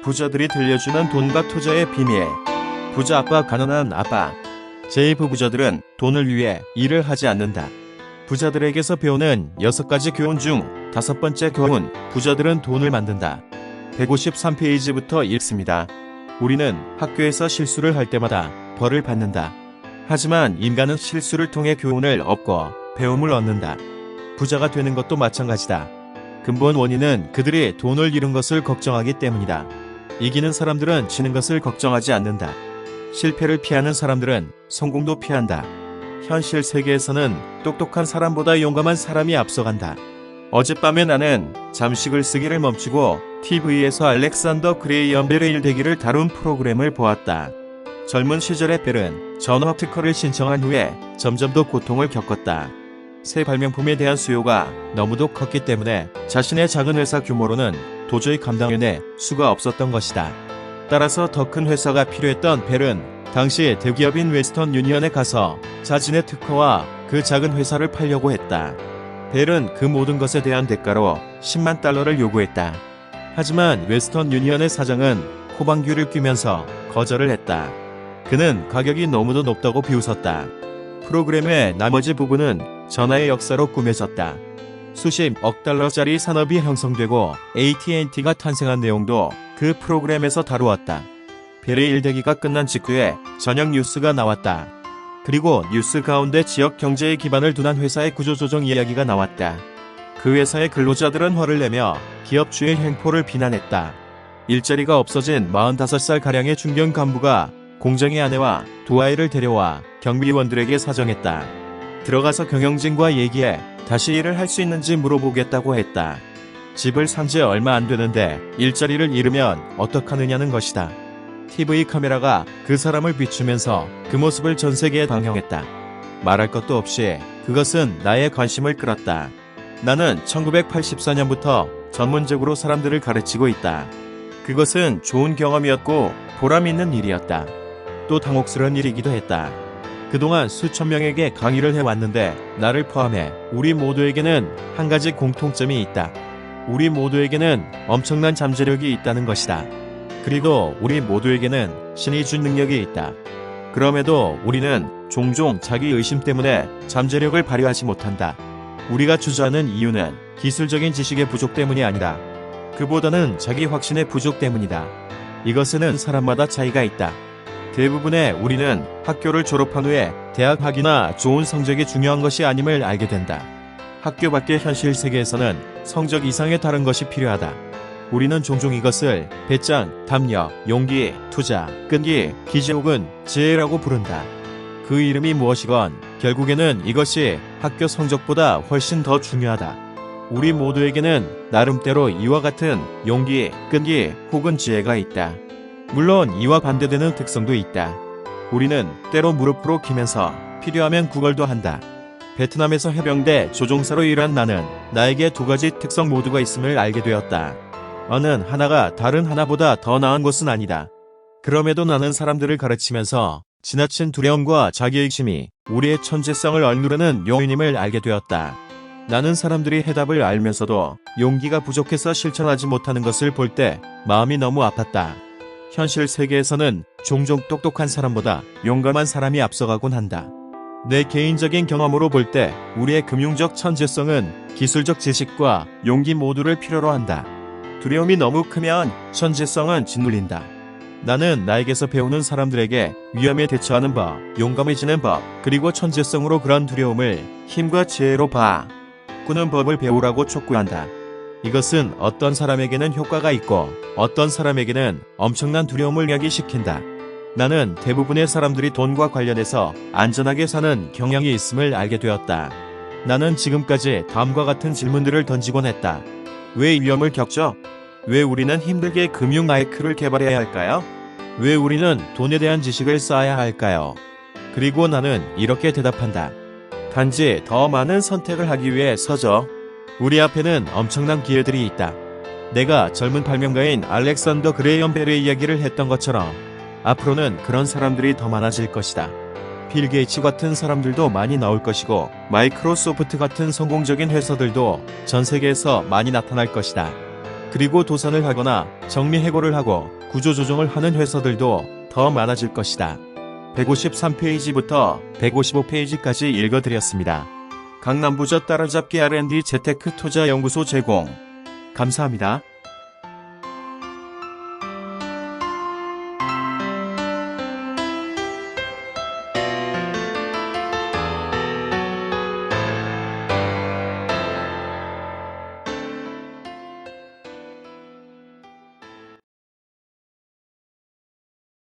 부자들이 들려주는 돈과 투자의 비밀. 부자 아빠, 가난한 아빠. 제2부 부자들은 돈을 위해 일을 하지 않는다. 부자들에게서 배우는 6가지 교훈 중 5번째 교훈, 부자들은 돈을 만든다. 153페이지부터 읽습니다. 우리는 학교에서 실수를 할 때마다 벌을 받는다. 하지만 인간은 실수를 통해 교훈을 얻고 배움을 얻는다. 부자가 되는 것도 마찬가지다. 근본 원인은 그들이 돈을 잃은 것을 걱정하기 때문이다. 이기는 사람들은 지는 것을 걱정하지 않는다. 실패를 피하는 사람들은 성공도 피한다. 현실 세계에서는 똑똑한 사람보다 용감한 사람이 앞서간다. 어젯밤에 나는 잠시 글쓰기를 멈추고 TV에서 알렉산더 그레이엄 벨의 일대기를 다룬 프로그램을 보았다. 젊은 시절의 벨은 전업 특허를 신청한 후에 점점 더 고통을 겪었다. 새 발명품에 대한 수요가 너무도 컸기 때문에 자신의 작은 회사 규모로는 도저히 감당해낼 수가 없었던 것이다. 따라서 더 큰 회사가 필요했던 벨은 당시 대기업인 웨스턴 유니언에 가서 자신의 특허와 그 작은 회사를 팔려고 했다. 벨은 그 모든 것에 대한 대가로 $10만 요구했다. 하지만 웨스턴 유니언의 사장은 호방귀를 뀌면서 거절을 했다. 그는 가격이 너무도 높다고 비웃었다. 프로그램의 나머지 부분은 전하의 역사로 꾸며졌다. 수십억 달러짜리 산업이 형성되고 AT&T가 탄생한 내용도 그 프로그램에서 다루었다. 벨의 일대기가 끝난 직후에 저녁 뉴스가 나왔다. 그리고 뉴스 가운데 지역 경제에 기반을 둔 한 회사의 구조조정 이야기가 나왔다. 그 회사의 근로자들은 화를 내며 기업주의 횡포를 비난했다. 일자리가 없어진 45살가량의 중견 간부가 공장의 아내와 두 아이를 데려와 경비원들에게 사정했다. 들어가서 경영진과 얘기해 다시 일을 할 수 있는지 물어보겠다고 했다. 집을 산 지 얼마 안 되는데 일자리를 잃으면 어떡하느냐는 것이다. TV 카메라가 그 사람을 비추면서 그 모습을 전 세계에 방영했다. 말할 것도 없이 그것은 나의 관심을 끌었다. 나는 1984년부터 전문적으로 사람들을 가르치고 있다. 그것은 좋은 경험이었고 보람 있는 일이었다. 또 당혹스러운 일이기도 했다. 그동안 수천 명에게 강의를 해왔는데 나를 포함해 우리 모두에게는 한 가지 공통점이 있다. 우리 모두에게는 엄청난 잠재력이 있다는 것이다. 그리고 우리 모두에게는 신이 준 능력이 있다. 그럼에도 우리는 종종 자기 의심 때문에 잠재력을 발휘하지 못한다. 우리가 주저하는 이유는 기술적인 지식의 부족 때문이 아니라 그보다는 자기 확신의 부족 때문이다. 이것에는 사람마다 차이가 있다. 대부분의 우리는 학교를 졸업한 후에 대학 학위나 좋은 성적이 중요한 것이 아님을 알게 된다. 학교 밖의 현실 세계에서는 성적 이상의 다른 것이 필요하다. 우리는 종종 이것을 배짱, 담력, 용기, 투자, 끈기, 기재 혹은 지혜라고 부른다. 그 이름이 무엇이건 결국에는 이것이 학교 성적보다 훨씬 더 중요하다. 우리 모두에게는 나름대로 이와 같은 용기, 끈기 혹은 지혜가 있다. 물론 이와 반대되는 특성도 있다. 우리는 때로 무릎으로 기면서 필요하면 구걸도 한다. 베트남에서 해병대 조종사로 일한 나는 나에게 두 가지 특성 모두가 있음을 알게 되었다. 어느 하나가 다른 하나보다 더 나은 것은 아니다. 그럼에도 나는 사람들을 가르치면서 지나친 두려움과 자기의심이 우리의 천재성을 억누르는 요인임을 알게 되었다. 나는 사람들이 해답을 알면서도 용기가 부족해서 실천하지 못하는 것을 볼 때 마음이 너무 아팠다. 현실 세계에서는 종종 똑똑한 사람보다 용감한 사람이 앞서가곤 한다. 내 개인적인 경험으로 볼 때 우리의 금융적 천재성은 기술적 지식과 용기 모두를 필요로 한다. 두려움이 너무 크면 천재성은 짓눌린다. 나는 나에게서 배우는 사람들에게 위험에 대처하는 법, 용감해지는 법, 그리고 천재성으로 그런 두려움을 힘과 지혜로 바꾸는 법을 배우라고 촉구한다. 이것은 어떤 사람에게는 효과가 있고 어떤 사람에게는 엄청난 두려움을 야기시킨다. 나는 대부분의 사람들이 돈과 관련해서 안전하게 사는 경향이 있음을 알게 되었다. 나는 지금까지 다음과 같은 질문들을 던지곤 했다. 왜 위험을 겪죠? 왜 우리는 힘들게 금융 IQ를 개발해야 할까요? 왜 우리는 돈에 대한 지식을 쌓아야 할까요? 그리고 나는 이렇게 대답한다. 단지 더 많은 선택을 하기 위해서죠. 우리 앞에는 엄청난 기회들이 있다. 내가 젊은 발명가인 알렉산더 그레이엄 벨의 이야기를 했던 것처럼 앞으로는 그런 사람들이 더 많아질 것이다. 빌 게이츠 같은 사람들도 많이 나올 것이고 마이크로소프트 같은 성공적인 회사들도 전 세계에서 많이 나타날 것이다. 그리고 도산을 하거나 정리해고를 하고 구조조정을 하는 회사들도 더 많아질 것이다. 153페이지부터 155페이지까지 읽어드렸습니다. 강남부자 따라잡기 R&D 재테크 투자연구소 제공. 감사합니다.